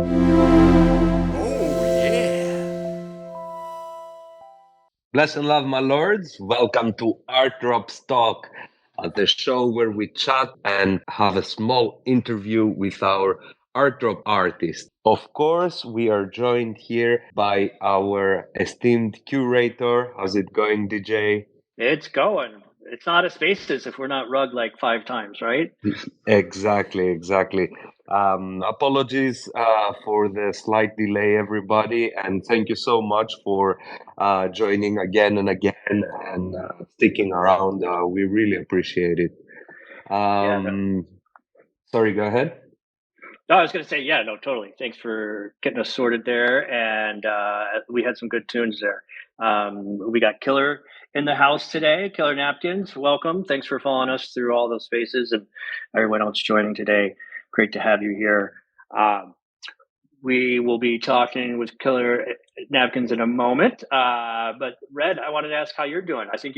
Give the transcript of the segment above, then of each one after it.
Oh, yeah. Bless and love, my lords. Welcome to ArtDrop Talk, the show where we chat and have a small interview with our ArtDrop artist. Of course, we are joined here by our esteemed curator. How's it going, DJ? It's going. It's not a spaces if we're not rugged like 5 times, right? Exactly. Apologies for the slight delay, everybody, and thank you so much for joining again and again and sticking around. We really appreciate it. Yeah. Sorry, go ahead. No, I was going to say, yeah, no, totally. Thanks for getting us sorted there. And we had some good tunes there. We got Killer in the house today. Killer Napkins, welcome. Thanks for following us through all those spaces and everyone else joining today. Great to have you here. We will be talking with Killer Napkins in a moment. But Red, I wanted to ask how you're doing. I think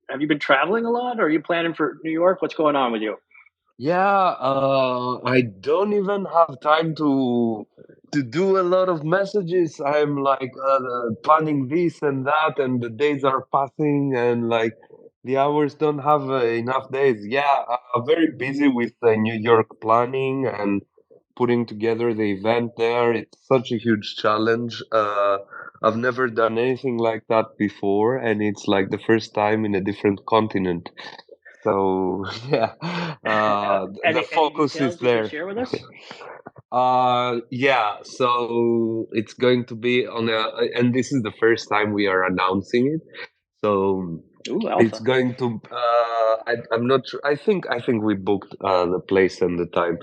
have you been traveling a lot, or are you planning for New York? What's going on with you? Yeah, I don't even have time to do a lot of messages. I'm like planning this and that, and the days are passing, and like the hours don't have enough days. Yeah, very busy with New York planning and putting together the event there. It's such a huge challenge. I've never done anything like that before, and it's like the first time in a different continent. So yeah, the Any focus is details you can there. share with us? Yeah. So it's going to be on and this is the first time we are announcing it. So Ooh, it's alpha. going to. I'm not sure. I think we booked the place and the time.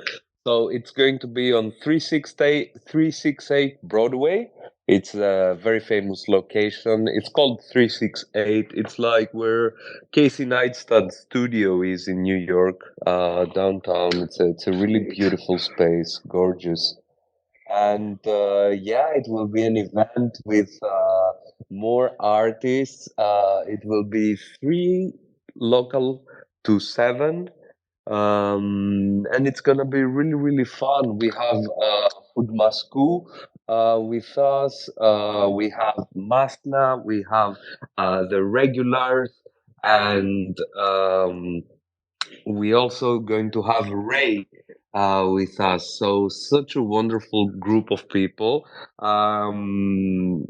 So it's going to be on 368 Broadway. It's a very famous location. It's called 368. It's like where Casey Neistat's studio is in New York, downtown. It's a really beautiful space, gorgeous. And yeah, it will be an event with more artists. It will be three local to seven, and it's gonna be really, really fun. We have Food Masku with us. We have Masna. We have the regulars, and we also going to have Ray with us. So such a wonderful group of people. Um,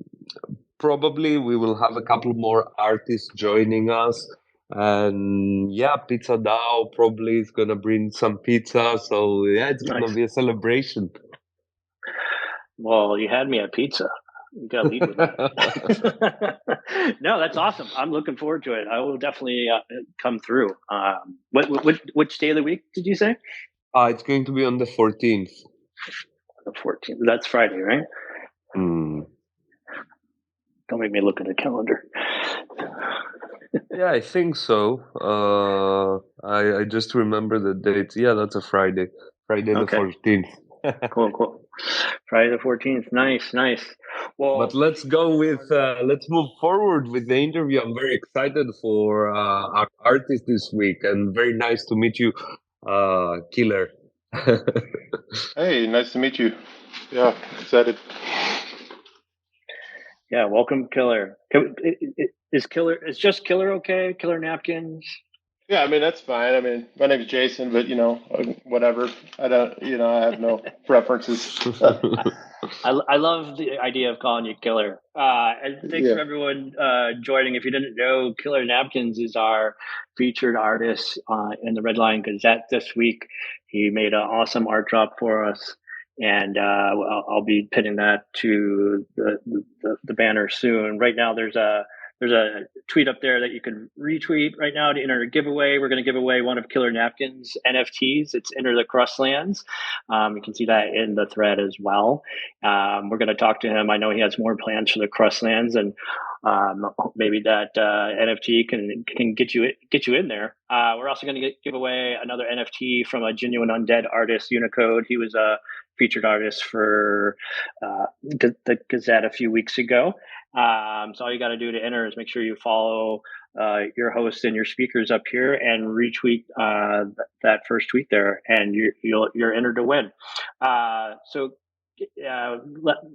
Probably we will have a couple more artists joining us. And yeah, Pizza Dow probably is gonna bring some pizza. So yeah, it's gonna Nice. be a celebration. Well, you had me at pizza. You got to lead with that. No, that's awesome. I'm looking forward to it. I will definitely come through. Which day of the week did you say? It's going to be on the 14th. The 14th. That's Friday, right? Hmm. Don't make me look at the calendar. Yeah, I think so. I just remember the date. Yeah, that's a Friday. Friday the Okay. 14th. Cool. Friday the 14th. Nice. But Well, let's go with let's move forward with the interview. I'm very excited for our artist this week, and very nice to meet you, Killer. Hey, nice to meet you. Yeah, excited. yeah, welcome, Killer. Is just Killer okay? Killer Napkins? Yeah, I mean that's fine. I mean, my name's Jason, but whatever. I don't, I have no preferences. I love the idea of calling you Killer. And thanks for Yeah. everyone joining. If you didn't know, Killer Napkins is our featured artist in the Red Lion Gazette this week. He made an awesome art drop for us, and I'll be pinning that to the banner soon. Right now, there's a tweet up there that you can retweet right now to enter a giveaway. We're going to give away one of Killer Napkins NFTs. It's Enter the Crustlands. You can see that in the thread as well. We're going to talk to him. I know he has more plans for the Crustlands, and maybe that NFT can get you in there. We're also going to give away another NFT from a genuine undead artist, Unicode. He was a featured artist for the Gazette a few weeks ago. So all you got to do to enter is make sure you follow your host and your speakers up here and retweet that first tweet there, and you're entered to win. So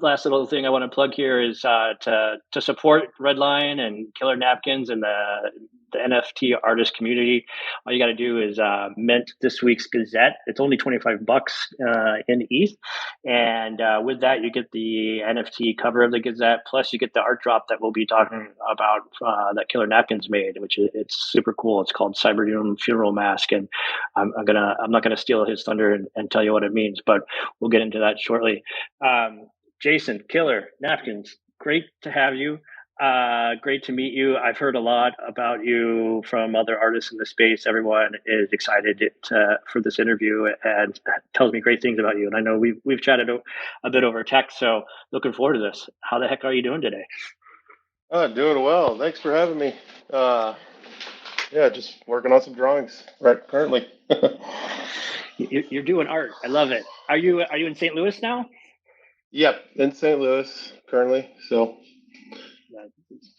last little thing I want to plug here is to support Redline and Killer Napkins and the NFT artist community. All you got to do is mint this week's Gazette. It's only $25 in ETH, and with that you get the NFT cover of the Gazette. Plus you get the art drop that we'll be talking about that Killer Napkins made, which it's super cool. It's called Cyberdoom Funeral Mask, and I'm not gonna steal his thunder and tell you what it means, but we'll get into that shortly. Jason, Killer Napkins, great to have you. Great to meet you. I've heard a lot about you from other artists in the space. Everyone is excited for this interview and tells me great things about you. And I know we've chatted a bit over text, so looking forward to this. How the heck are you doing today? Doing well. Thanks for having me. Yeah, just working on some drawings right currently. You're doing art. I love it. Are you in St. Louis now? Yep, in St. Louis currently. So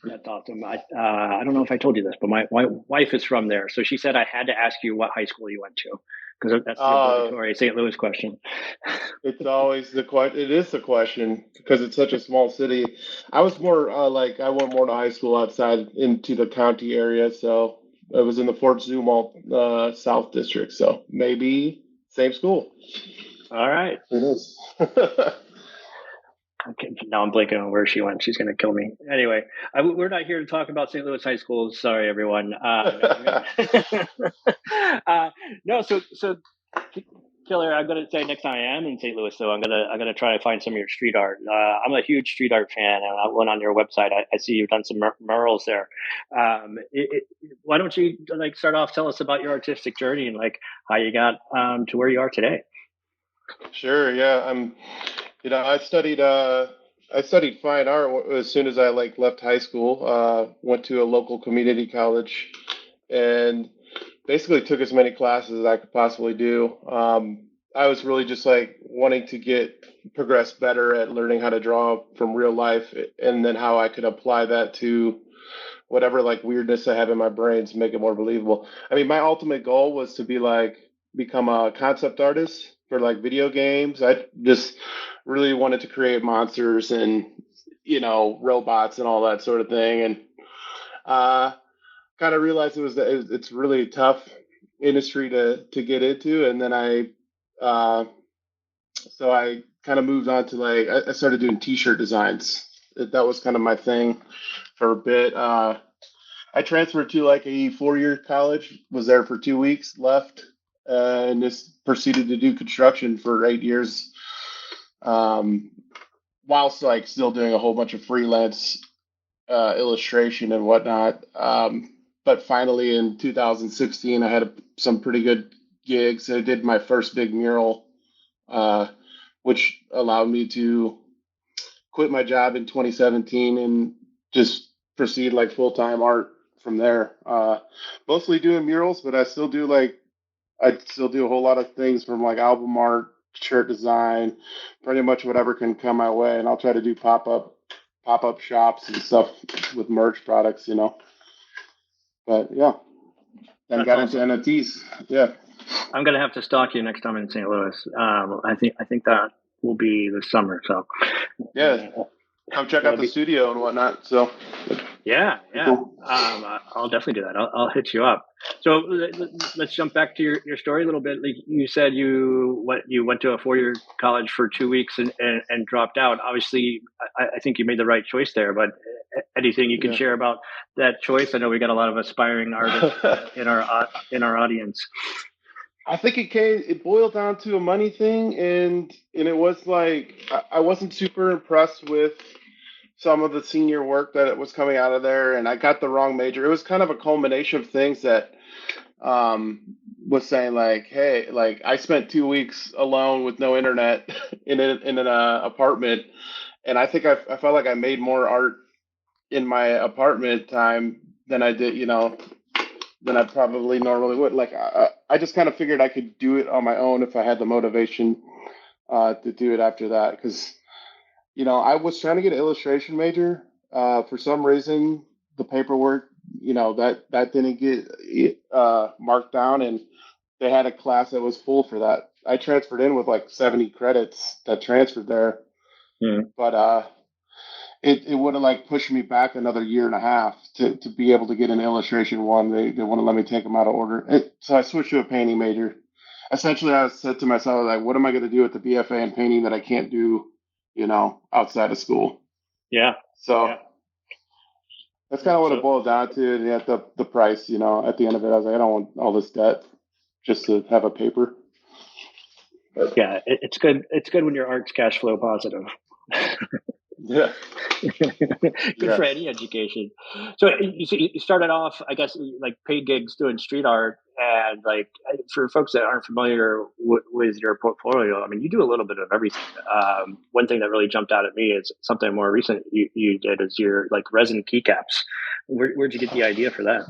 That's awesome. I don't know if I told you this, but my wife is from there, so she said I had to ask you what high school you went to, because that's the obligatory St. Louis question. it's always the question. It is the question because it's such a small city. I was more I went more to high school outside into the county area, so I was in the Fort Zumwalt South District. So maybe same school. All right. It is. Okay, now I'm blanking on where she went. She's going to kill me. Anyway, we're not here to talk about St. Louis high schools. Sorry, everyone. No, so Killer, I'm going to say next time I am in St. Louis, though, I'm gonna try to find some of your street art. I'm a huge street art fan, and I went on your website. I see you've done some murals there. Why don't you start off? Tell us about your artistic journey and how you got to where you are today. Sure. Yeah. I studied fine art as soon as I left high school. Went to a local community college and basically took as many classes as I could possibly do. I was really just wanting to progress better at learning how to draw from real life and then how I could apply that to whatever weirdness I have in my brain to make it more believable. I mean, my ultimate goal was to become a concept artist for video games. I just really wanted to create monsters and robots and all that sort of thing, and kind of realized it's really a tough industry to get into. And then I kind of moved on to I started doing t-shirt designs. That was kind of my thing for a bit. I transferred to a 4-year college, was there for 2 weeks, left, and just proceeded to do construction for 8 years, whilst still doing a whole bunch of freelance illustration and whatnot. But finally, in 2016, I had some pretty good gigs. I did my first big mural, which allowed me to quit my job in 2017 and just proceed full-time art from there. Mostly doing murals, but I still do a whole lot of things from album art, shirt design, pretty much whatever can come my way. And I'll try to do pop-up shops and stuff with merch products, But yeah, then That's got awesome. into NFTs. Yeah. I'm gonna have to stalk you next time in St. Louis. I think that will be this summer. So Yeah. Come check out the studio and whatnot. So yeah. Cool. I'll definitely do that. I'll hit you up. So let's jump back to your story a little bit. Like you said, you went to a 4-year college for 2 weeks and dropped out. Obviously, I think you made the right choice there. But anything you can share about that choice? I know we got a lot of aspiring artists in our audience. I think it boiled down to a money thing, and it was I wasn't super impressed with some of the senior work that was coming out of there, and I got the wrong major. It was kind of a culmination of things that was saying hey, I spent 2 weeks alone with no internet in an apartment, and I think I felt like I made more art in my apartment time than I did, than I probably normally would. I just kind of figured I could do it on my own if I had the motivation to do it after that. Because, I was trying to get an illustration major. For some reason, the paperwork, that didn't get marked down, and they had a class that was full for that. I transferred in with like 70 credits that transferred there, but it would have like pushed me back another year and a half to be able to get an illustration one. They wouldn't let me take them out of order. So I switched to a painting major. Essentially, I said to myself, like, what am I going to do with the BFA in painting that I can't do, outside of school? Yeah. So Yeah. that's kind of what So it boiled down to. And yet the price, at the end of it, I was like, I don't want all this debt just to have a paper. But, yeah, it's good. It's good when your art's cash flow positive. yeah. Good for Yes. any education. So you started off, I guess, like paid gigs doing street art, and like for folks that aren't familiar with your portfolio, I mean, you do a little bit of everything. One thing that really jumped out at me is something more recent you did is your like resin keycaps. Where'd you get the idea for that?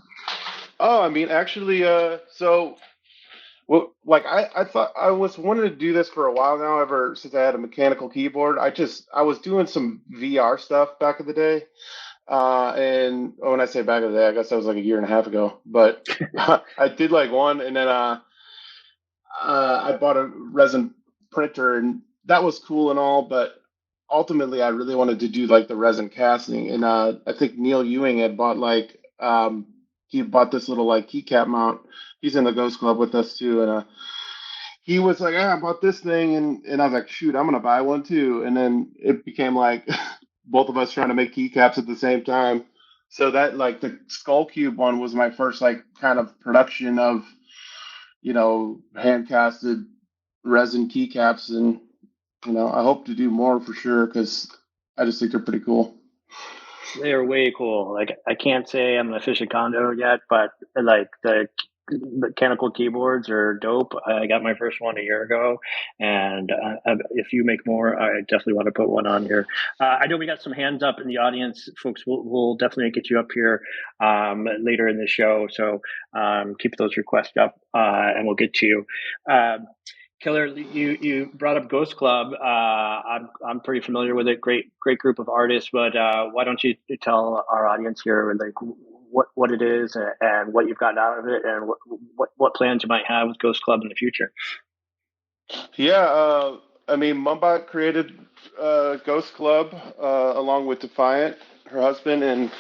Oh, I mean, actually, so well, like I thought I was wanting to do this for a while now, ever since I had a mechanical keyboard. I was doing some VR stuff back in the day. And when I say back in the day, I guess that was like a year and a half ago. But I did like one, and then I bought a resin printer, and that was cool and all. But ultimately, I really wanted to do like the resin casting, and I think Neil Ewing had bought he bought this little like keycap mount. He's in the Ghost Club with us too, and he was like, I bought this thing, and I was like, shoot, I'm gonna buy one too. And then it became like both of us trying to make keycaps at the same time. So that like the Skull Cube one was my first like kind of production of hand casted resin keycaps, and I hope to do more for sure because I just think they're pretty cool. They're way cool. Like I can't say I'm an aficionado yet, but like the mechanical keyboards are dope. I got my first one a year ago, and if you make more, I definitely want to put one on here. I know we got some hands up in the audience, folks. We'll definitely get you up here later in the show, so keep those requests up, and we'll get to you. Killer, you brought up Ghost Club. I'm pretty familiar with it. Great group of artists. But why don't you tell our audience here like what it is and what you've gotten out of it, and what plans you might have with Ghost Club in the future? Yeah, I mean, Mumbot created Ghost Club along with Defiant, her husband, and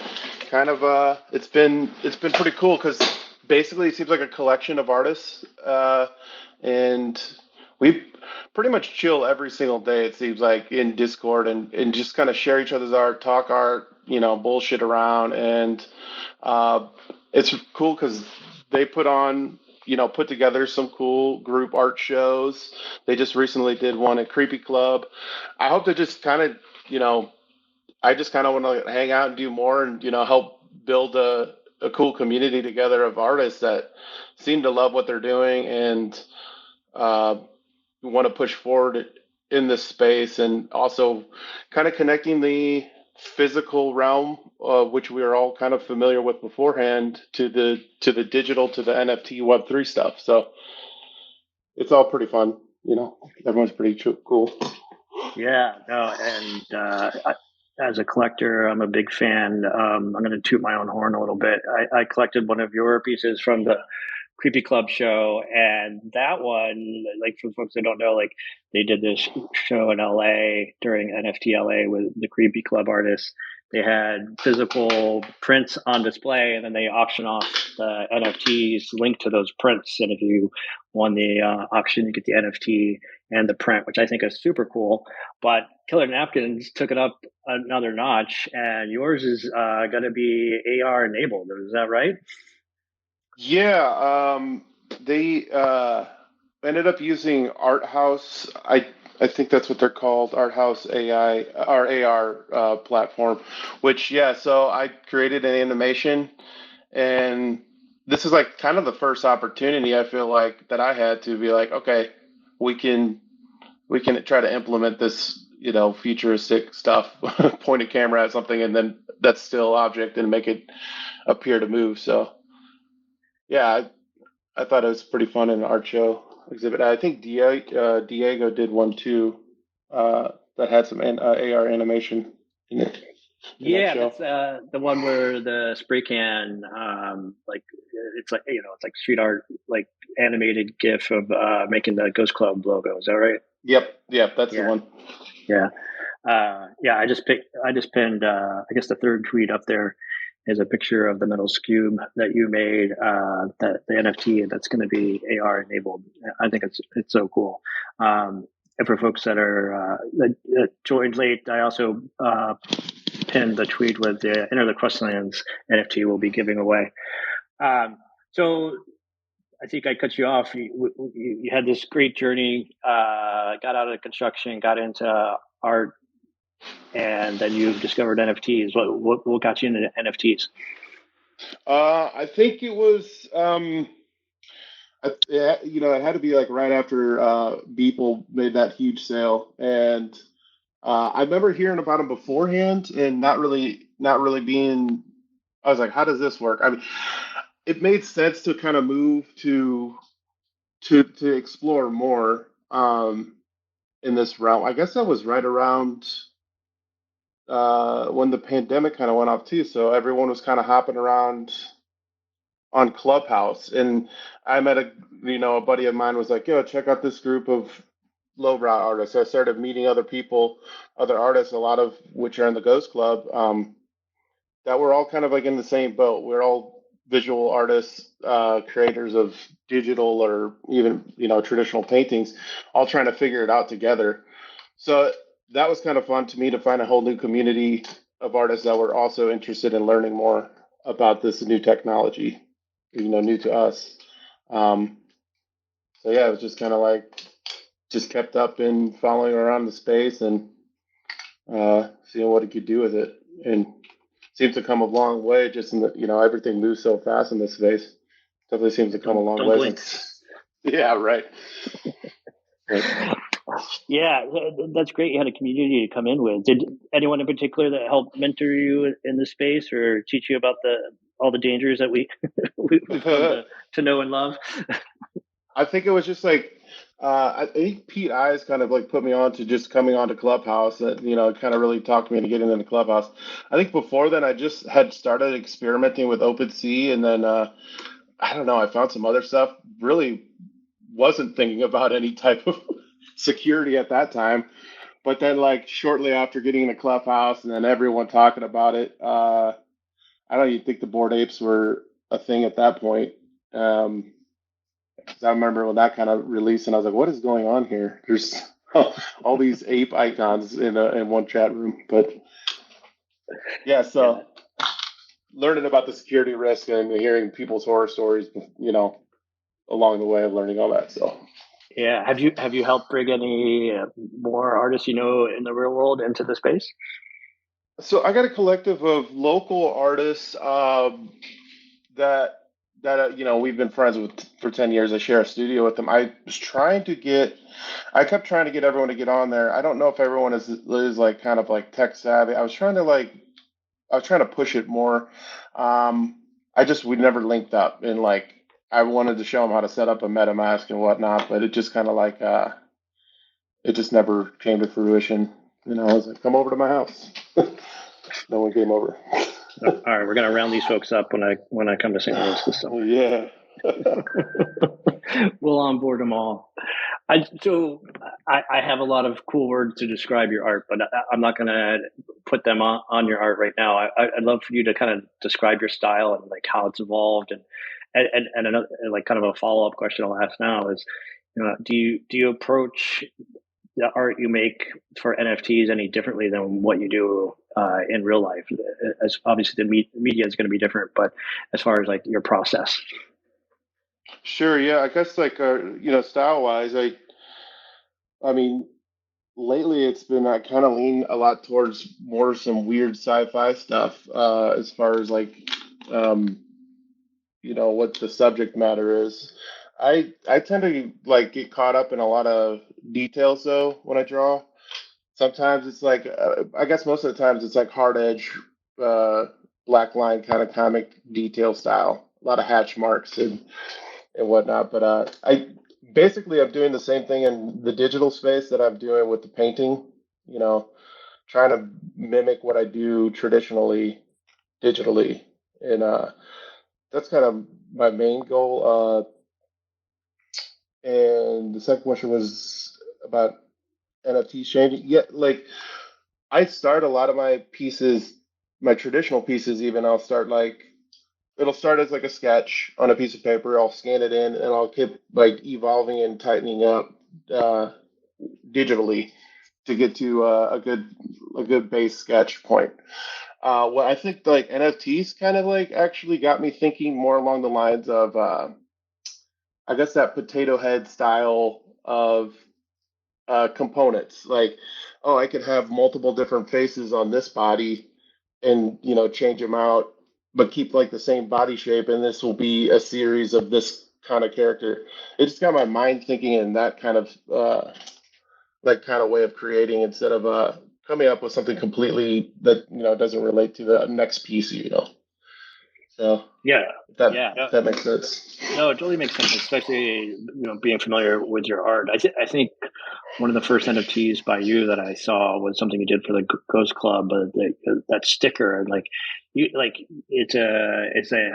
kind of it's been pretty cool because basically it seems like a collection of artists, and we pretty much chill every single day. It seems like in Discord and just kind of share each other's art, talk art, bullshit around, and it's cool because they put together some cool group art shows. They just recently did one at Creepy Club. I hope to just kind of, I just kind of want to hang out and do more and, help build a cool community together of artists that seem to love what they're doing and want to push forward in this space, and also kind of connecting the physical realm, which we are all kind of familiar with beforehand, to the digital, to the NFT Web3 stuff. So it's all pretty fun. Everyone's pretty cool. Yeah, no, and as a collector, I'm a big fan. I'm going to toot my own horn a little bit. I collected one of your pieces from the Creepy Club show, and that one, like for folks that don't know, like they did this show in LA during NFT LA with the Creepy Club artists. They had physical prints on display, and then they auction off the NFTs linked to those prints. And if you won the auction, you get the NFT and the print, which I think is super cool. But Killer Napkins took it up another notch, and yours is going to be AR enabled. Is that right? Yeah, they ended up using Art House. I think that's what they're called, Art House AI or AR platform. Which, yeah, so I created an animation, and this is like kind of the first opportunity I feel like that I had to be like, okay, we can try to implement this, futuristic stuff, point a camera at something, and then that's still object and make it appear to move. So yeah, I thought it was pretty fun in an art show exhibit. I think Diego did one too, that had some AR animation in it. in that Yeah, show. that's the one where the spray can, like it's like it's like street art, like animated GIF of making the Ghost Club logo. Is that right? Yep, that's the Yeah, one. yeah, yeah. I just pinned. I guess the third tweet up there is a picture of the metal cube that you made. That the NFT that's going to be AR enabled. I think it's so cool. And for folks that are that joined late, I also pinned the tweet with the Enter the Crustlands NFT we'll be giving away. So I think I cut you off. You had this great journey, got out of construction, got into art, and then you discovered NFTs. What got you into NFTs? I think it was it had to be like right after Beeple made that huge sale, and I remember hearing about him beforehand and not really being. I was like, how does this work? I mean, it made sense to kind of move to explore more in this realm. I guess that was right around when the pandemic kind of went off too, so everyone was kind of hopping around on Clubhouse, and I met a buddy of mine was like, yo, check out this group of lowbrow artists. So I started meeting other people, other artists, a lot of which are in the Ghost Club, that we're all kind of like in the same boat. We're all visual artists, creators of digital or even traditional paintings, all trying to figure it out together. So that was kind of fun to me to find a whole new community of artists that were also interested in learning more about this new technology, new to us. Um, so yeah, it was just kind of like just kept up in following around the space and seeing what he could do with it, and seems to come a long way. Just in the everything moves so fast in this space. Definitely seems to come a long Don't way blink. since. Yeah, right. Yeah, that's great. You had a community to come in with. Did anyone in particular that helped mentor you in this space or teach you about the all the dangers that we've come to know and love? I think it was just like I think Pete Eyes kind of like put me on to just coming on to Clubhouse. That kind of really talked me into getting into Clubhouse. I think before then I just had started experimenting with OpenSea, and then I don't know, I found some other stuff. Really wasn't thinking about any type of security at that time. But then like shortly after getting into Clubhouse and then everyone talking about it, I don't even think the Bored Apes were a thing at that point. Um, 'Cause I remember when that kind of released, and I was like, "What is going on here?" There's all these ape icons in one chat room. But yeah, Yeah, so learning about the security risk and hearing people's horror stories, along the way of learning all that. So yeah. Have you helped bring any more artists in the real world into the space? I got a collective of local artists that we've been friends with for 10 years. I share a studio with them. I kept trying to get everyone to get on there. I don't know if everyone is like kind of like tech savvy. I was trying to push it more. We never linked up, and like I wanted to show them how to set up a MetaMask and whatnot, but it just kind of like it just never came to fruition. I was like, come over to my house. No one came over. All right, we're gonna round these folks up when I come to St. Louis this summer. Yeah. We'll onboard them all. I have a lot of cool words to describe your art, but I'm not going to put them on your art right now. I'd love for you to kind of describe your style and like how it's evolved, and another like kind of a follow up question I'll ask now is, do you approach the art you make for NFTs any differently than what you do in real life? As obviously the media is going to be different, but as far as like your process. Sure. Yeah. I guess like style wise, I mean, lately it's been I kind of lean a lot towards more some weird sci-fi stuff. As far as like um, what the subject matter is. I tend to like get caught up in a lot of details though when I draw. Sometimes it's like I guess most of the times it's like hard edge, uh, black line kind of comic detail style. A lot of hatch marks and whatnot. But I'm doing the same thing in the digital space that I'm doing with the painting. You know, trying to mimic what I do traditionally digitally, and that's kind of my main goal. And the second question was about NFTs changing. Yeah, like I start a lot of my pieces, my traditional pieces, even I'll start like it'll start as like a sketch on a piece of paper. I'll scan it in, and I'll keep like evolving and tightening up uh, digitally to get to a good base sketch point. What I think like NFTs kind of like actually got me thinking more along the lines of I guess that potato head style of components. Like, oh, I could have multiple different faces on this body, and change them out, but keep like the same body shape, and this will be a series of this kind of character. It just got my mind thinking in that kind of way of creating instead of coming up with something completely that doesn't relate to the next piece. So Yeah, that yeah. that makes sense. No, it totally makes sense, especially being familiar with your art. I think one of the first NFTs by you that I saw was something you did for the Ghost Club, that sticker, and like it's a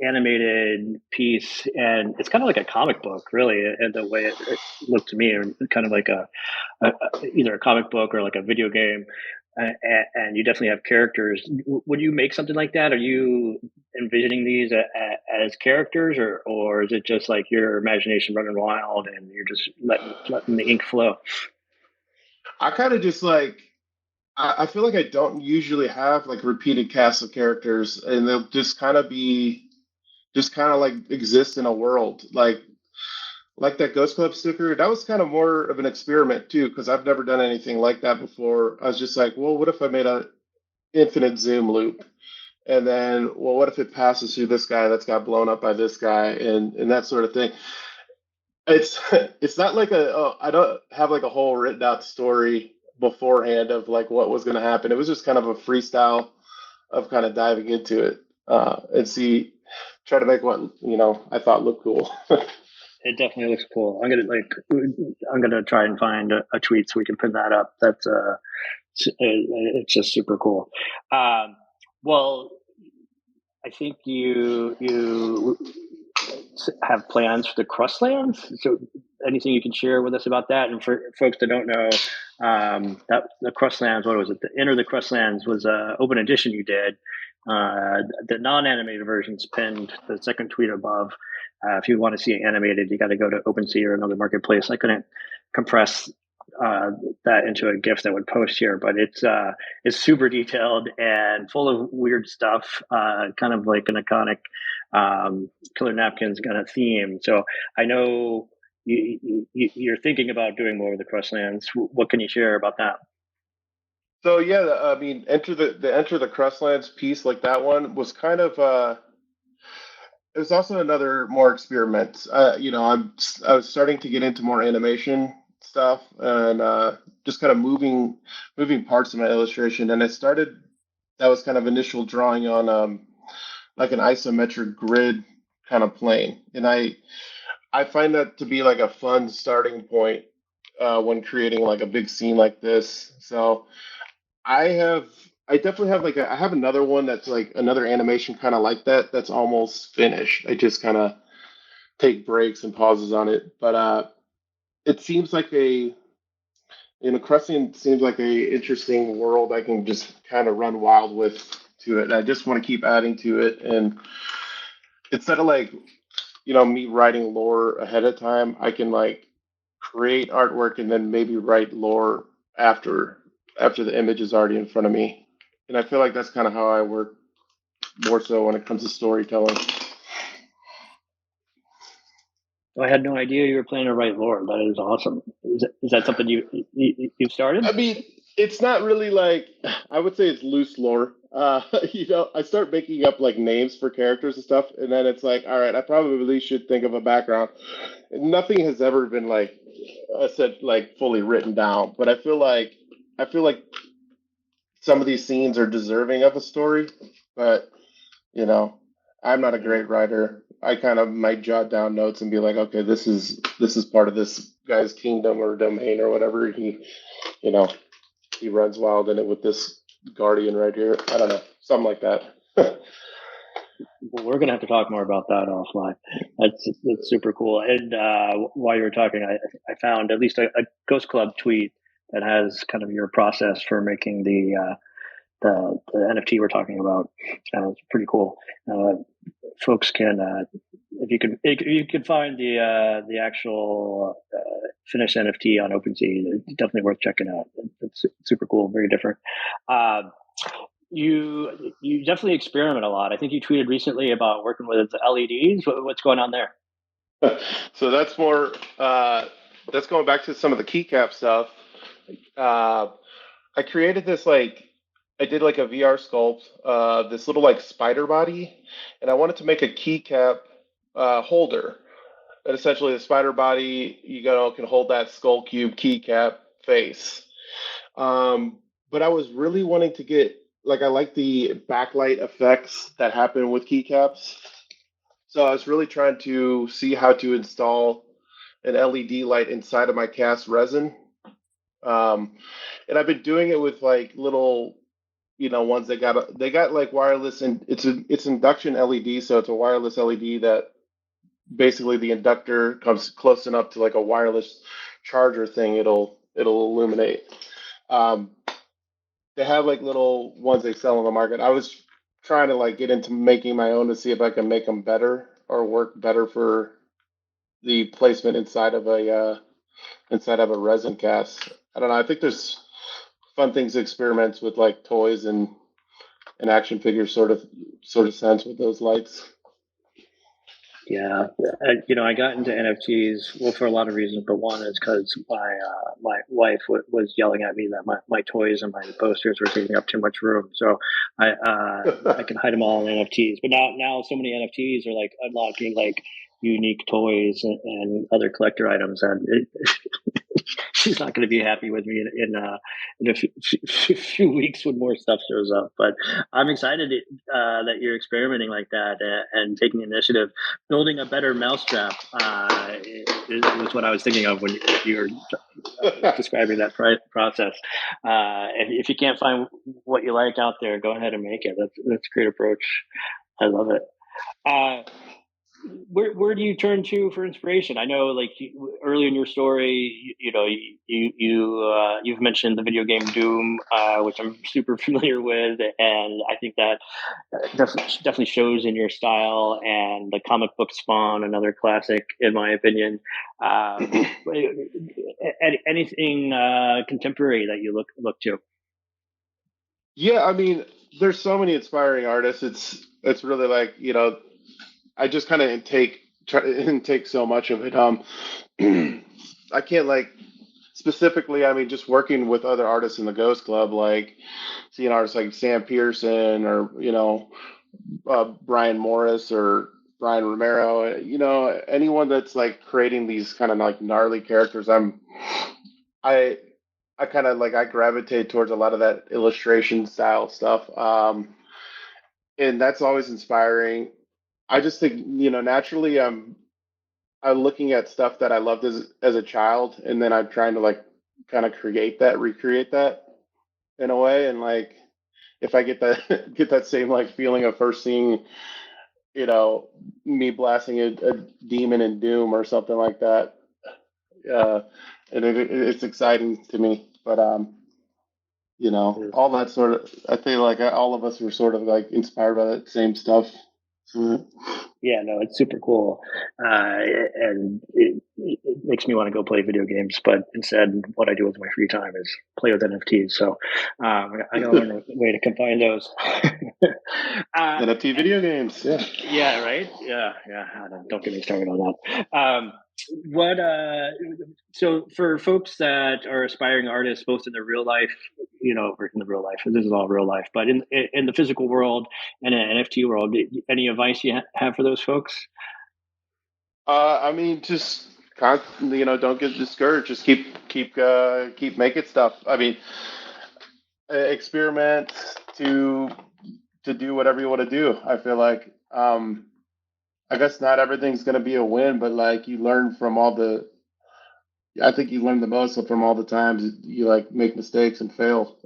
animated piece, and it's kind of like a comic book, really, and the way it looked to me, kind of like either a comic book or like a video game. And you definitely have characters. Would you make something like that? Are you envisioning these as characters, or is it just like your imagination running wild and you're just letting the ink flow? I kind of just like I feel like I don't usually have like repeated casts of characters, and they'll just kind of like exist in a world like that Ghost Club sticker. That was kind of more of an experiment too, because I've never done anything like that before. I was just like, well, what if I made a infinite zoom loop, and then, well, what if it passes through this guy that's got blown up by this guy, and that sort of thing. It's it's not like I don't have like a whole written out story beforehand of like what was going to happen. It was just kind of a freestyle of kind of diving into it and try to make what I thought looked cool. It definitely looks cool. I'm gonna try and find a tweet so we can pin that up. That's it's just super cool. Well, I think you have plans for the Crustlands. So, anything you can share with us about that? And for folks that don't know, that the Crustlands, what was it? The Enter the Crustlands was a open edition you did. The non-animated version's pinned the second tweet above. If you want to see it animated, you got to go to OpenSea or another marketplace. I couldn't compress that into a GIF that would post here, but it's super detailed and full of weird stuff, kind of like an iconic Killer Napkins kind of theme. So I know you're thinking about doing more with the Crustlands. What can you share about that? So yeah, I mean, Enter the Crustlands piece like that one was kind of it was also another more experiment. I was starting to get into more animation stuff and just kind of moving parts of my illustration, and I started that was kind of initial drawing on like an isometric grid kind of plane, and I find that to be like a fun starting point when creating like a big scene like this. So I have, I definitely have like I have another one that's like another animation kind of like that. That's almost finished. I just kind of take breaks and pauses on it, but it seems like Crescent seems like a interesting world I can just kind of run wild with to it. And I just want to keep adding to it, and instead of like me writing lore ahead of time, I can like create artwork and then maybe write lore after the image is already in front of me. And I feel like that's kind of how I work more so when it comes to storytelling. I had no idea you were planning to write lore. That is awesome. Is that something you've started? I mean, it's not really like I would say it's loose lore. I start making up like names for characters and stuff, and then it's like, all right, I probably should think of a background. Nothing has ever been like I said, like fully written down, but I feel like some of these scenes are deserving of a story, but you know, I'm not a great writer. I kind of might jot down notes and be like, okay, this is part of this guy's kingdom or domain or whatever he, you know. he runs wild in it with this Guardian right here. I don't know, something like that. Well, we're going to have to talk more about that offline. That's super cool. And while you were talking, I found at least a Ghost Club tweet that has kind of your process for making the NFT we're talking about. It's pretty cool. Folks can if you can find the actual finished NFT on OpenSea, it's definitely worth checking out. It's super cool, very different. You definitely experiment a lot. I think you tweeted recently about working with LEDs. What's going on there? So that's more. That's going back to some of the keycap stuff. I created this I did like a VR sculpt, this little like spider body, and I wanted to make a keycap holder. And essentially, the spider body, can hold that skull cube keycap face. But I was really wanting to get I like the backlight effects that happen with keycaps. So I was really trying to see how to install an LED light inside of my cast resin. Um, and I've been doing it with little, ones they got like wireless, and it's induction LED, so it's a wireless LED that basically the inductor comes close enough to like a wireless charger thing, it'll illuminate. Um, they have like little ones they sell on the market. I was trying to get into making my own to see if I can make them better or work better for the placement inside of a resin cast. I don't know. I think there's fun things to experiment with, like toys and action figures, sort of sense with those lights. Yeah, I got into NFTs for a lot of reasons, but one is because my wife was yelling at me that my toys and my posters were taking up too much room. So I can hide them all in NFTs. But now so many NFTs are like unlocking like unique toys and other collector items, and she's not going to be happy with me in a few weeks when more stuff shows up. But I'm excited that you're experimenting like that and taking initiative. Building a better mousetrap is what I was thinking of when you were describing that process. If you can't find what you like out there, go ahead and make it. That's a great approach. I love it. Where do you turn to for inspiration? I know, like early in your story, you've mentioned the video game Doom, which I'm super familiar with, and I think that definitely shows in your style. And the comic book Spawn, another classic in my opinion. Anything contemporary that you look to? Yeah, I mean, there's so many inspiring artists. It's really I just kind of try to intake so much of it. I can't specifically. I mean, just working with other artists in the Ghost Club, like seeing artists like Sam Pearson or Brian Morris or Brian Romero. Anyone that's like creating these kind of like gnarly characters. I I kind of I gravitate towards a lot of that illustration style stuff. And that's always inspiring. I just think, naturally I'm looking at stuff that I loved as a child, and then I'm trying to kind of recreate that in a way. And if I get that get that same feeling of first seeing, me blasting a demon in Doom or something like that, uh, and it's exciting to me. But all that sort of, I feel like all of us were sort of inspired by that same stuff. So, Yeah, no, it's super cool, and it makes me want to go play video games. But instead, what I do with my free time is play with NFTs. So I got to learn a way to combine those. NFT video games, yeah. Yeah, right. Yeah. Don't get me started on that. What so for folks that are aspiring artists both in the real life, or in the real life, this is all real life, but in the physical world and in NFT world, any advice you have for those folks? I mean, just don't get discouraged. Just keep making stuff. I mean, experiment to do whatever you want to do. I feel like I guess not everything's gonna be a win, but you learn from all the I think you learn the most from all the times you like make mistakes and fail.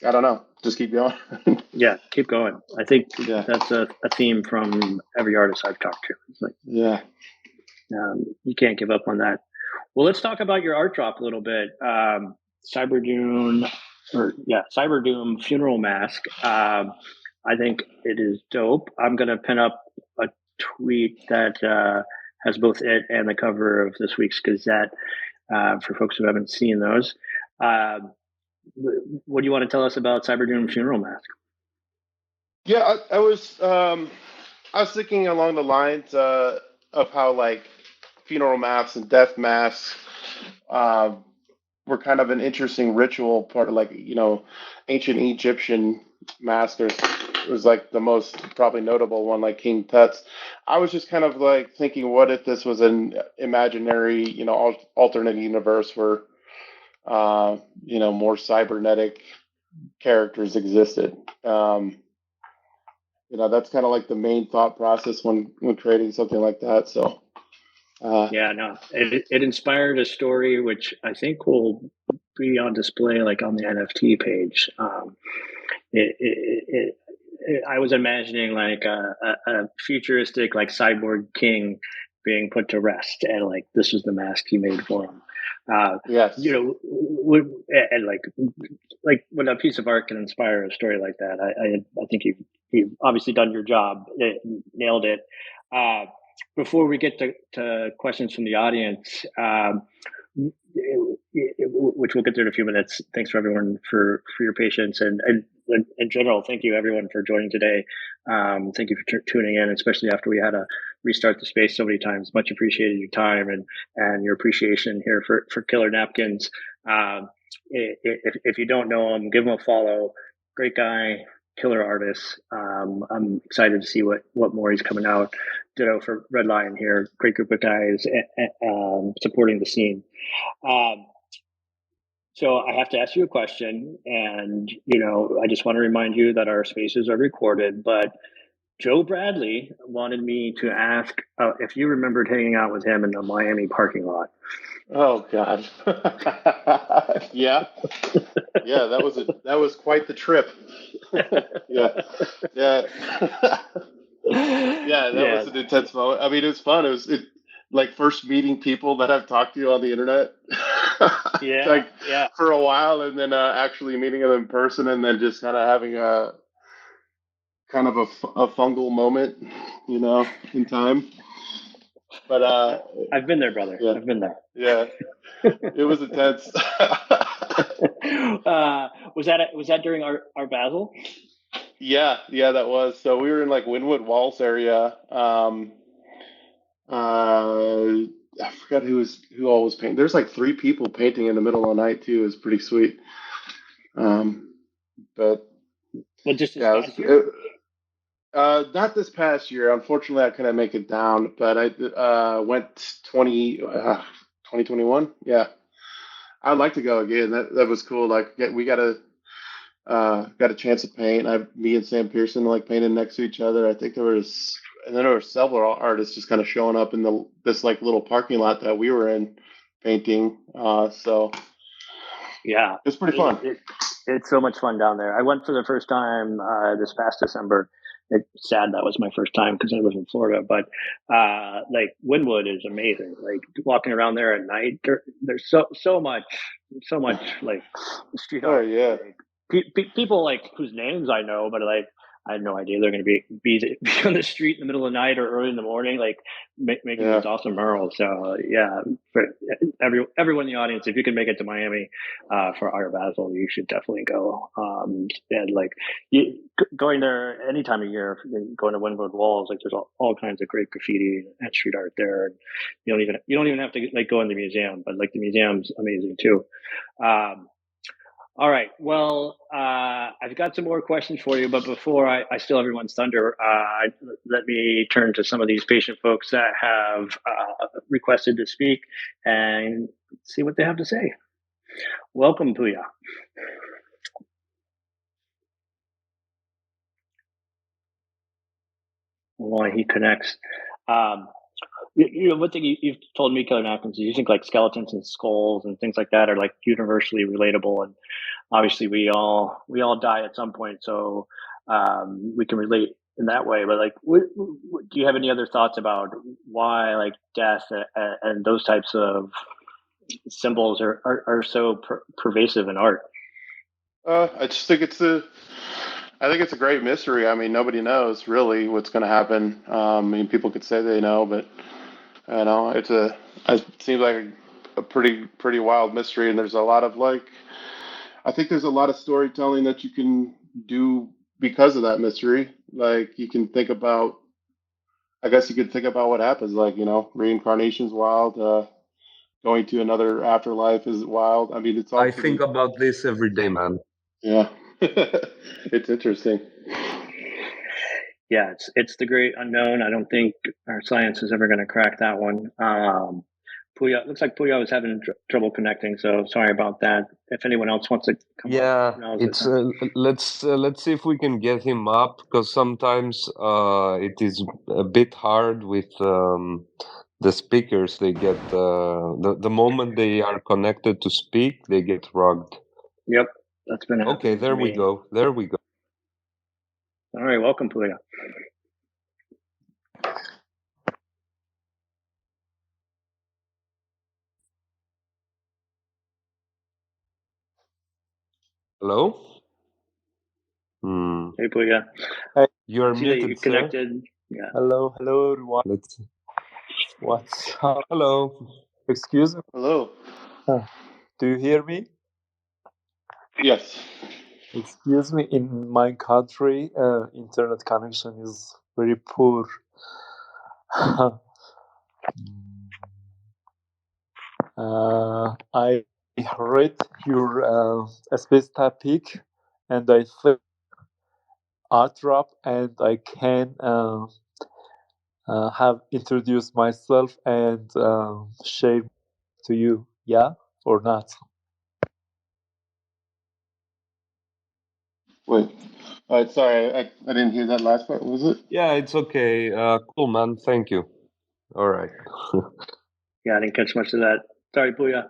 I don't know. Just keep going. Yeah, keep going. I think Yeah. that's a theme from every artist I've talked to. It's like, Yeah. you can't give up on that. Well, let's talk about your art drop a little bit. Cyber Dune, Cyber Doom Funeral Mask. I think it is dope. I'm gonna pin up a tweet that has both it and the cover of this week's Gazette for folks who haven't seen those. What do you want to tell us about Cyber Doom Funeral Mask? Yeah, I was thinking along the lines of how like funeral masks and death masks uh, were kind of an interesting ritual part of like ancient Egyptian mask. Was like the most probably notable one, like King Tut's. I was just kind of like thinking, what if this was an imaginary, alternate universe where more cybernetic characters existed. That's kind of like the main thought process when creating something like that. So, Yeah, no, it inspired a story which I think will be on display like on the NFT page. I was imagining like a futuristic like cyborg king being put to rest, and like this was the mask he made for him. yes, And like when a piece of art can inspire a story like that, I think you've obviously done your job, nailed it. Before we get to questions from the audience, which we'll get to in a few minutes. Thanks for everyone for your patience and in general, thank you everyone for joining today. Thank you for tuning in, especially after we had to restart the space so many times. Much appreciated your time and your appreciation here for Killer Napkins. If you don't know him, give him a follow. Great guy, killer artist. I'm excited to see what more he's coming out. Ditto for Red Lion here. Great group of guys supporting the scene. So I have to ask you a question, and I just want to remind you that our spaces are recorded. But Joe Bradley wanted me to ask if you remembered hanging out with him in the Miami parking lot. oh God, yeah, yeah, that was quite the trip. yeah, yeah, yeah, that Yeah, was an intense moment. I mean, it was fun. Like first meeting people that I've talked to on the internet, yeah, like yeah. for a while, and then actually meeting them in person, and then just kind of having a kind of a fungal moment, in time. But I've been there, brother. yeah, I've been there. yeah, it was intense. Was that during our Basel? Yeah, yeah, that was. So we were in like Wynwood Walls area. I forgot who all was painting. There's like three people painting in the middle of the night too. It was pretty sweet. But Well, just this yeah, past year. not this past year. Unfortunately, I couldn't make it down. But I went 2021. Yeah, I'd like to go again. That was cool. Like we got a chance to paint. Me and Sam Pearson like painted next to each other. I think and then there were several artists just kind of showing up in this like little parking lot that we were in painting. So Yeah, it's pretty fun. it's so much fun down there. I went for the first time this past December. It's sad that was my first time because I live in Florida, but like Wynwood is amazing. Like walking around there at night, there's so much like street Oh art. yeah, Like, people like whose names I know, but like I had no idea they're going to be on the street in the middle of the night or early in the morning, like making yeah. these awesome murals. So yeah, for everyone in the audience, if you can make it to Miami for Art Basel, you should definitely go. And like going there any time of year, going to Wynwood Walls, like there's all kinds of great graffiti and street art there. And you don't even have to like go in the museum, but like the museum's amazing too. All right. Well, I've got some more questions for you, but before I steal everyone's thunder, let me turn to some of these patient folks that have requested to speak and see what they have to say. Welcome, Puya. While he connects. One thing you've told me, Killer Napkins, is you think like skeletons and skulls and things like that are like universally relatable, and obviously we all die at some point, so we can relate in that way. But like, do you have any other thoughts about why like death and those types of symbols are so pervasive in art? I just think I think it's a great mystery. I mean, nobody knows really what's going to happen. I mean, people could say they know, but you know, it seems like a pretty wild mystery, and there's a lot of like, I think there's a lot of storytelling that you can do because of that mystery. Like you can think about, I guess you could think about what happens. Like you know, reincarnation's wild. Going to another afterlife is wild. I mean, it's all I think pretty. about this every day, man. Yeah, it's interesting. Yeah, it's the great unknown. I don't think our science is ever going to crack that one. Puya, looks like Puya was having trouble connecting, so sorry about that. If anyone else wants to come up, Yeah, now's the it's time. let's see if we can get him up because sometimes it is a bit hard with the speakers. They get the moment they are connected to speak, they get rugged. Yep, that's been Okay, happening to there we me. go. There we go. All right, welcome, Puya. Hello? Hmm. Hey, Puya. Hey, You are I see that muted, you're sir. connected. Yeah. hello everyone. Let's. What's up? Hello. Excuse me. Hello. Do you hear me? Yes. Excuse me. In my country, internet connection is very poor. I read your space topic, and I think ArtDrop, and I can have introduced myself and share to you. Yeah, or not? Wait. All right. Sorry, I didn't hear that last part. What was it? Yeah, it's okay. Cool, man. Thank you. All right. Yeah, I didn't catch much of that. Sorry, Puya.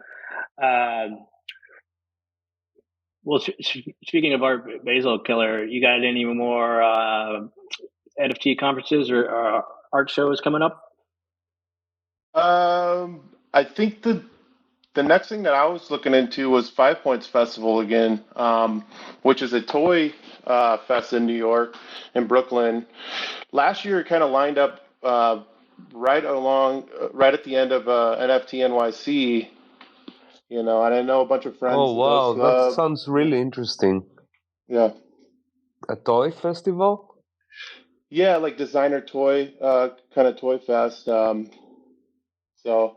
Well, speaking of art, Basil Killer, you got any more NFT conferences or art shows coming up? I think the next thing that I was looking into was Five Points Festival again, which is a toy fest in New York, in Brooklyn. Last year, it kind of lined up right at the end of NFT NYC. You know, and I know a bunch of friends Oh, of those wow. who That sounds really interesting. yeah, A toy festival? yeah, like designer toy kind of toy fest. So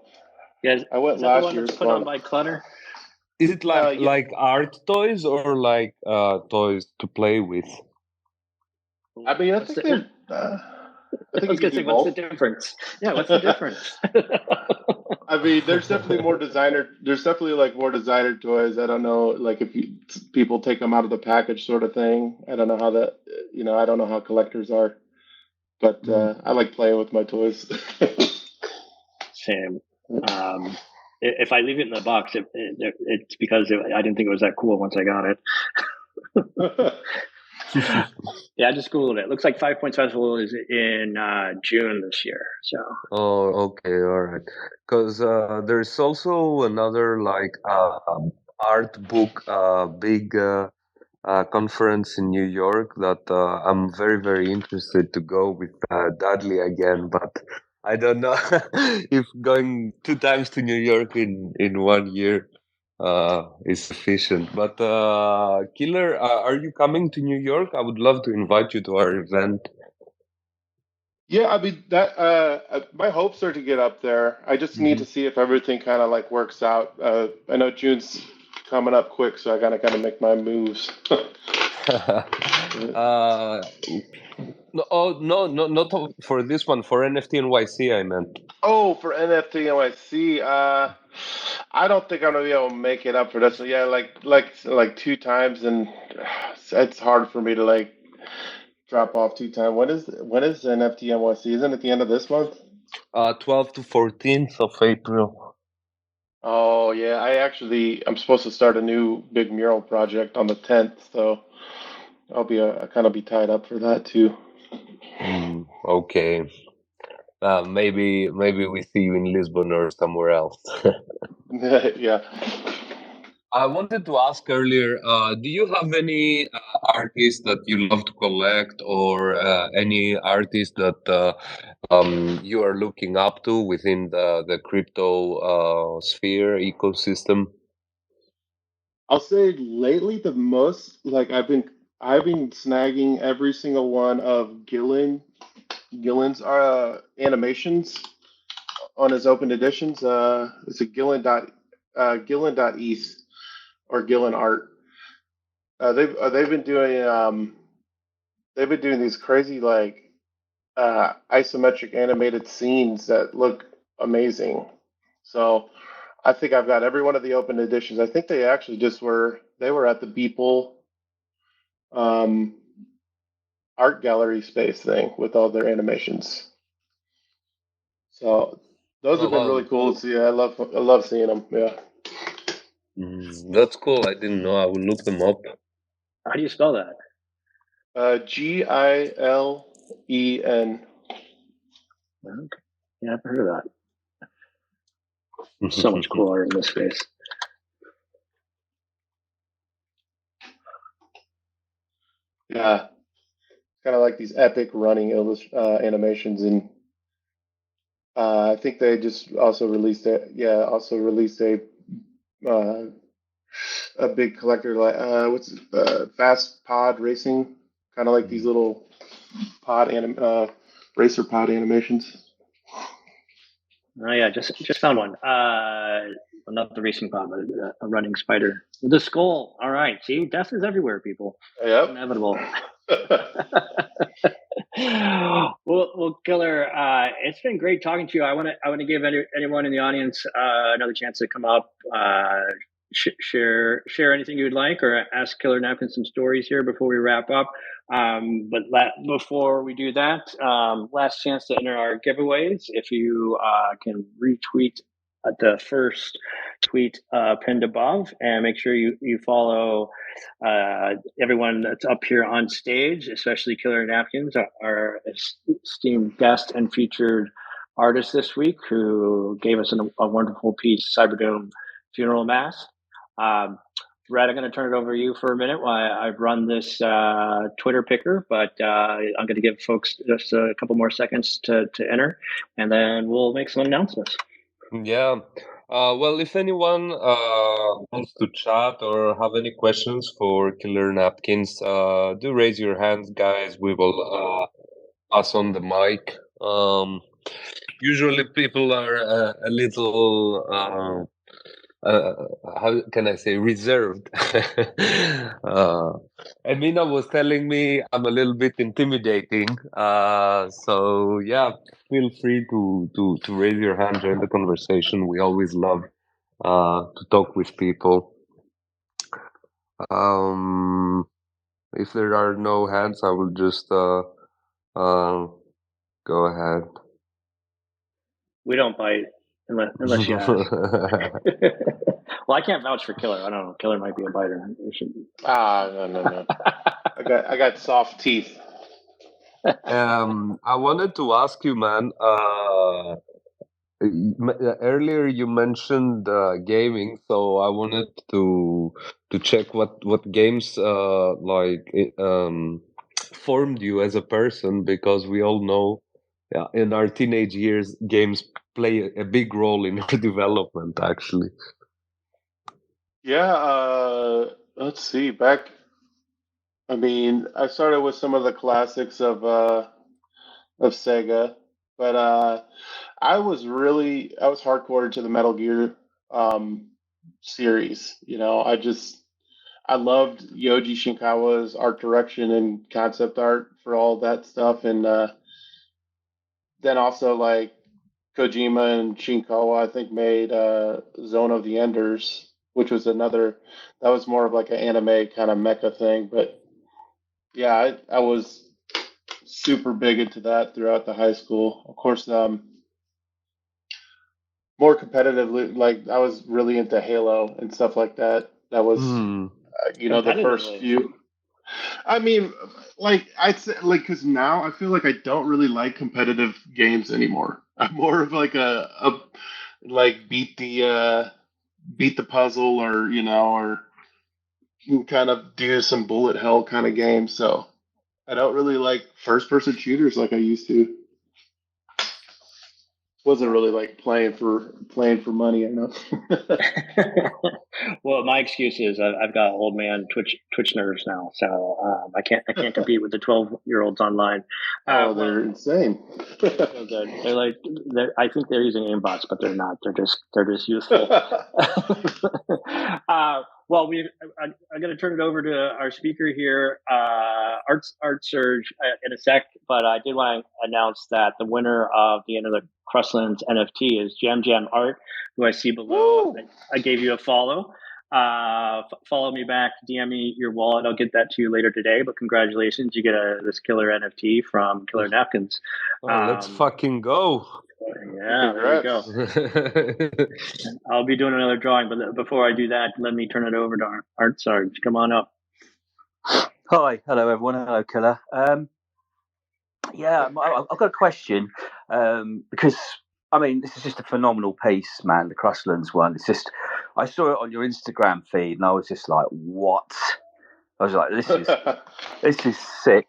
Yeah, I went is that the last one year. that's put So on by Clutter? Is it like yeah, art toys or like toys to play with? I mean, What's the? I I think you was can gonna say, do what's the both. difference? Yeah, what's the difference? I mean, there's definitely more designer. There's definitely like more designer toys. I don't know, like if people take them out of the package, sort of thing. I don't know how that. You know, I don't know how collectors are, but I like playing with my toys. Same. If I leave it in the box, it's because I didn't think it was that cool once I got it. Yeah, I just googled it. Looks like Five Points Festival is in June this year. So Oh, okay, all right. Because there's also another like art book big conference in New York that I'm very, very interested to go with Dudley again, but I don't know if going 2 times to New York in 1 year is sufficient. But Killer, are you coming to New York? I would love to invite you to our event. Yeah, I mean that. My hopes are to get up there. I just need Mhm. to see if everything kind of like works out. I know June's coming up quick, so I gotta kind of make my moves. uh, no, oh no, no, not for this one. For NFT NYC, I meant. Oh, for NFT NYC, I don't think I'm gonna be able to make it up for this. Yeah, like 2 times, and it's hard for me to like drop off 2 times. When is NFT NYC? Isn't it the end of this month? 12th to 14th of April. Oh yeah, I'm supposed to start a new big mural project on the 10th, so I kind of be tied up for that too. Okay. Maybe we see you in Lisbon or somewhere else. Yeah. I wanted to ask earlier, do you have any artists that you love to collect, or any artists that you are looking up to within the crypto ecosystem? I'll say lately the most like I've been snagging every single one of Gillen's animations on his open editions. It's a Gillen.eth or Gillen Art. They've been doing these crazy like isometric animated scenes that look amazing. So I think I've got every one of the open editions. I think they actually they were at the Beeple um, art gallery space thing with all their animations. So those Oh have been really wow, cool to see. I love seeing them. Yeah. that's cool. I didn't know. I will look them up. How do you spell that? Gilen. Okay. Yeah, I've heard of that. So much cool art in this space. Yeah, kind of like these epic running animations, and I think they just also released uh, a big collector like fast pod racing, kind of like these little racer pod animations. Oh yeah, just found one. Not the racing pod, but a running spider with a skull. All right, see, death is everywhere, people. It's Yep. inevitable. Well, Killer, it's been great talking to you. I want to give anyone in the audience another chance to come up, share anything you would like, or ask Killer Napkins some stories here before we wrap up. Before we do that, last chance to enter our giveaways. If you can retweet the first tweet pinned above, and make sure you follow everyone that's up here on stage, especially Killer Napkins, our esteemed guest and featured artist this week, who gave us a wonderful piece, Cyberdoom Funeral Mass. Brad, I'm going to turn it over to you for a minute while I've run this Twitter picker, but I'm going to give folks just a couple more seconds to enter, and then we'll make some announcements. Yeah. Well, if anyone wants to chat or have any questions for Killer Napkins, do raise your hands, guys. We will pass on the mic. Usually people are a little how can I say, reserved. Emina was telling me I'm a little bit intimidating. So yeah, feel free to raise your hand, join the conversation. We always love to talk with people. Um, if there are no hands, I will just go ahead. We don't bite unless you ask. Well, I can't vouch for Killer. I don't know. Killer might be a biter. No. I got soft teeth. I wanted to ask you, man. Earlier you mentioned gaming, so I wanted to check what games formed you as a person, because we all know, yeah, in our teenage years, games play a big role in our development, actually. Yeah. Let's see. I started with some of the classics of Sega, but I was hardcore to the Metal Gear series. I loved Yoji Shinkawa's art direction and concept art for all that stuff, and then also like Kojima and Shinkawa, I think made Zone of the Enders, which was that was more of like an anime kind of mecha thing. But yeah, I was super big into that throughout the high school. Of course, more competitively. Like I was really into Halo and stuff like that. That was, the first Competitively. few. I mean, like I'd say, like, because now I feel like I don't really like competitive games anymore. I'm more of like a like beat the puzzle, or or you kind of do some bullet hell kind of game. So I don't really like first person shooters like I used to. Wasn't really like playing for money, I know. Well, my excuse is I've got old man Twitch nerves now, so I can't compete with the 12-year-olds online. Oh, Well, they're insane. they're so good. I think they're using aimbots, but they're not. They're just useful. Well, I'm going to turn it over to our speaker here, Art Surge, in a sec. But I did want to announce that the winner of the end of the Crustlands NFT is Jam Jam Art, who I see below. I gave you a follow. Follow me back, DM me your wallet. I'll get that to you later today. But congratulations, you get this killer NFT from Killer Napkins. Let's fucking go. Yeah, there you go. I'll be doing another drawing, but before I do that, let me turn it over to Art Sarge. Come on up. Hi, hello everyone. Hello, Killer. I've got a question because this is just a phenomenal piece, man. The Crosslands one. It's just I saw it on your Instagram feed, and I was just like, "What?" I was like, "This is sick."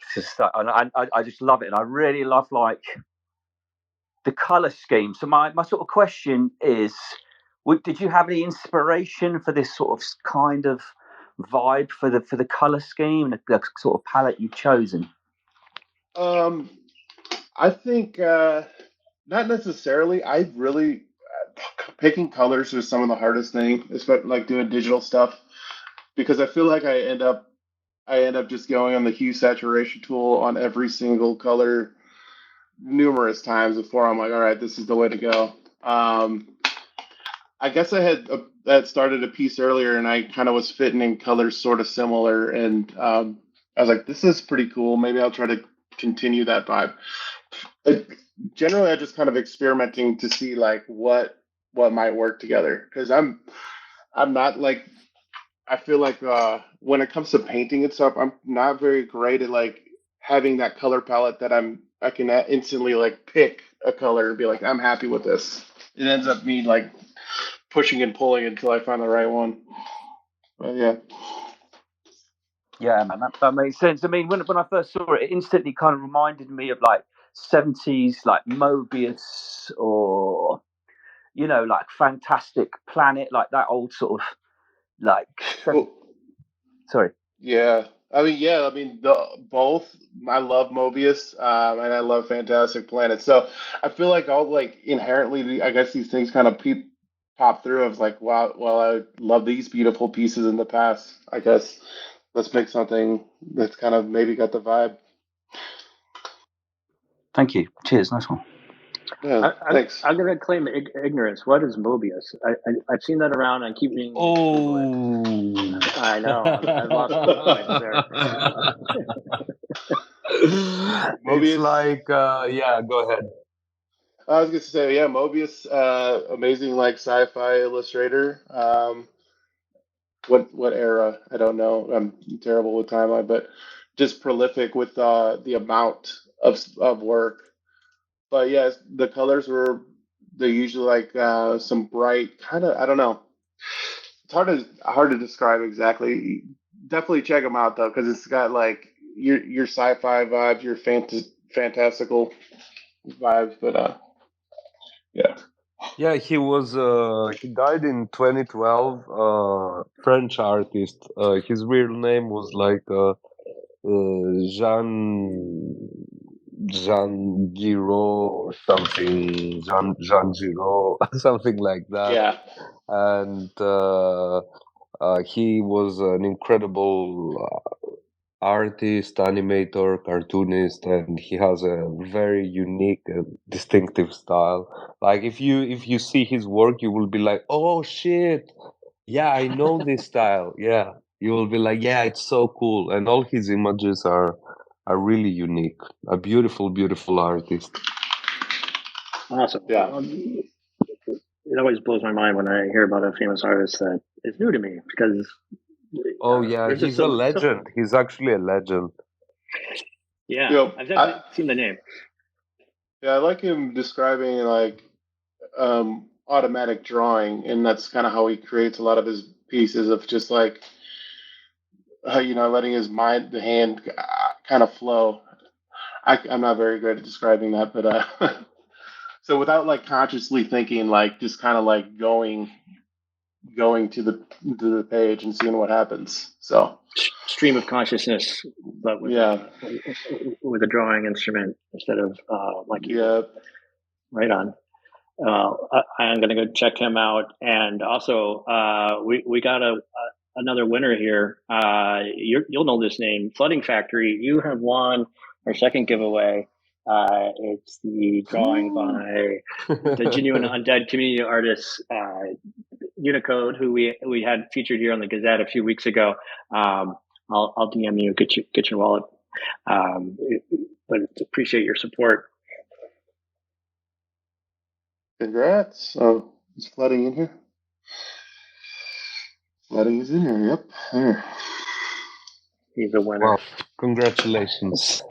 And I just love it, and I really love like the color scheme. So my sort of question is, did you have any inspiration for this sort of kind of vibe for the color scheme and the sort of palette you've chosen? I think not necessarily. I really picking colors is some of the hardest thing, especially like doing digital stuff, because I feel like I end up just going on the hue saturation tool on every single color numerous times before I'm like, all right, this is the way to go. I guess that started a piece earlier, and I kind of was fitting in colors sort of similar, and I was like, this is pretty cool. Maybe I'll try to continue that vibe. It, Generally, I just kind of experimenting to see like what might work together, because I'm not like I feel like when it comes to painting and stuff, I'm not very great at like having that color palette that I can instantly like pick a color and be like, I'm happy with this. It ends up me like pushing and pulling until I find the right one. But yeah. Yeah, man, that makes sense. I mean, when I first saw it, it instantly kind of reminded me of like 70s, like Mobius, or like Fantastic Planet, like that old sort of like. Cool. Sorry. Yeah. Both. I love Mobius, and I love Fantastic Planet. So I feel like all like inherently, I guess these things kind of pop through. I was like, wow, well, I love these beautiful pieces in the past. I guess let's make something that's kind of maybe got the vibe. Thank you. Cheers. Nice one. Yeah, thanks. I'm going to claim ignorance. What is Mobius? I've seen that around. I keep meaning to Google it. I know. I've lost points there. It's like, go ahead. I was going to say, yeah, Mobius, amazing like sci-fi illustrator. What era? I don't know. I'm terrible with timeline, but just prolific with the amount of work. But yes, the colors they're usually like some bright kind of, I don't know. It's hard to describe exactly. Definitely check them out though, because it's got like your sci-fi vibes, your fantastical vibes. But yeah. Yeah, he died in 2012. French artist. His real name was like Jean Jean Giraud or something. Jean Giraud, something like that. Yeah. And he was an incredible artist, animator, cartoonist, and he has a very unique and distinctive style. Like if you see his work, you will be like, "Oh shit, yeah, I know this style." Yeah, you will be like, "Yeah, it's so cool." And all his images are really unique. A beautiful, beautiful artist. Awesome. Yeah. it always blows my mind when I hear about a famous artist that is new to me because Oh yeah, there's just he's a legend. He's actually a legend. Yeah, You know, I've definitely seen the name. I like him describing like automatic drawing, and that's kind of how he creates a lot of his pieces of just like letting his mind, the hand, kind of flow. I'm not very good at describing that, but so without like consciously thinking, like just kind of like going to the page and seeing what happens. So Stream of consciousness, but yeah, with a drawing instrument instead of my keyboard. yeah. Right on. I'm going to go check him out. And also, we got another winner here. You'll know this name, Flooding Factory. You have won our second giveaway. It's the drawing by the Genuine Undead community artist, Unicode, who we had featured here on the Gazette a few weeks ago. I'll DM you, get your wallet. But appreciate your support. Congrats. Oh, it's flooding in here. Flooding is in here. Yep. There. He's a winner. Well, congratulations.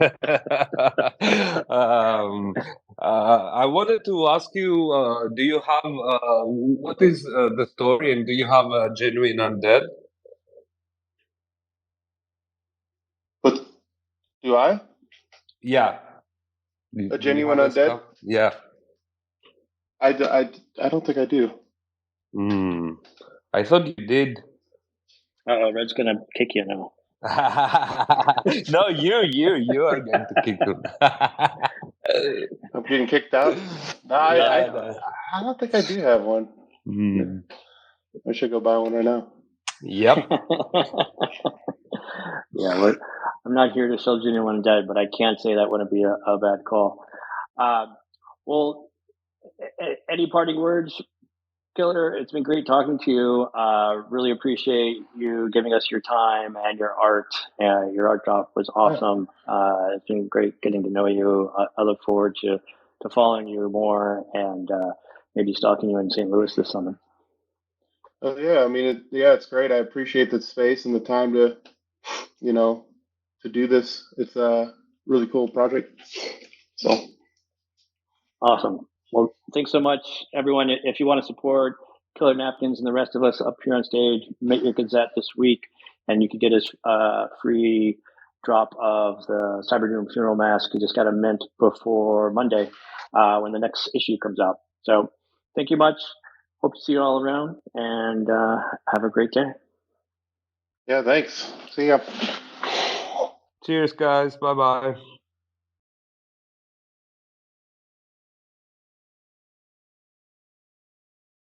I wanted to ask you, do you have, what is the story, and do you have a genuine undead? But do I? Yeah. A genuine have undead? stuff? Yeah. I don't think I do. I thought you did. Red's gonna kick you now. No, you are going to kick him. I'm getting kicked out. No, I don't think I do have one. I should go buy one right now. Yep. Yeah, I'm not here to sell Genuine Undead, but I can't say that wouldn't be a bad call. Well, any parting words, Killer? It's been great talking to you. Really appreciate you giving us your time and your art. Your art drop was awesome. It's been great getting to know you. I look forward to following you more and maybe stalking you in St. Louis this summer. Oh yeah, I mean, it's great. I appreciate the space and the time to, to do this. It's a really cool project. So awesome. Well, thanks so much, everyone. If you want to support Killer Napkins and the rest of us up here on stage, make your Gazette this week, and you can get us a free drop of the Cyberdoom Funeral Mask. You just got to mint before Monday when the next issue comes out. So thank you much. Hope to see you all around, and have a great day. yeah, thanks. See ya. Cheers, guys. Bye-bye.